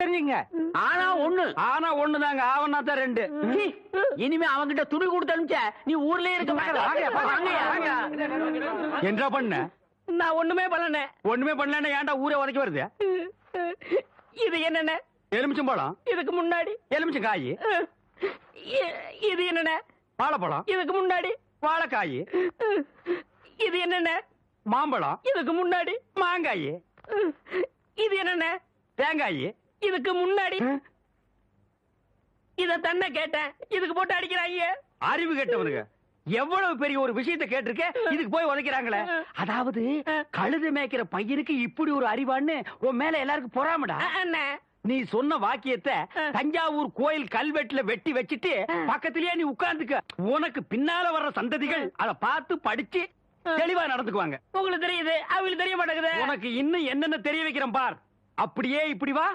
தெரியுங்க. ஆனா ஒண்ணு ஒண்ணுதாங்க, ஆவனா தான் ரெண்டு. இனிமே அவங்கிட்ட துணி கொடுத்து அனுப்பிச்ச நீ ஊர்லயே இருக்க என்ன பண்ண? நான் ஒண்ணுமே பண்ணல. ஒண்ணுமே பண்ணல, ஏன்டா ஊரே உதைக்க வருது? இது என்னென்ன? எலுமிச்சம்பழம். இதுக்கு முன்னாடி எலுமிச்சங்காய். இது என்னென்ன? வாழைப்பழம். இதுக்கு முன்னாடி வாழைக்காய். இது என்னென்ன? மாம்பழம். இதுக்கு முன்னாடி மாங்காய். இது என்னென்ன? தேங்காய். இதுக்கு முன்னாடி இத தன்ன கேட்டேன், இதுக்கு போட்டு அடிக்கிறாங்க. அறிவு கேட்டவனுங்க, எவ்வளவு பெரிய ஒரு விஷயத்தை கேட்டிருக்க, இதுக்கு போய் உதைக்கிறாங்களே. அதாவது கழுது மேய்க்கிற பையனுக்கு இப்படி ஒரு அறிவான்னு உன் மேல எல்லாருக்கும் பொறாமடா. அண்ணே, நீ சொன்ன வாக்கியத்தை தஞ்சாவூர் கோயில் கல்வெட்டுல வெட்டி வச்சிட்டு பக்கத்திலேயே நீ உட்கார்ந்துக்க. உனக்கு பின்னால வர்ற சந்ததிகள் அத பார்த்து படிச்சு தெளிவா நடந்துக்குவாங்க. உங்களுக்கு தெரியுது, அவங்களுக்கு தெரிய மாட்டேங்குது. உனக்கு இன்னும் என்னென்ன தெரிய வைக்கிறேன் பார். அப்படியே இப்படி வா.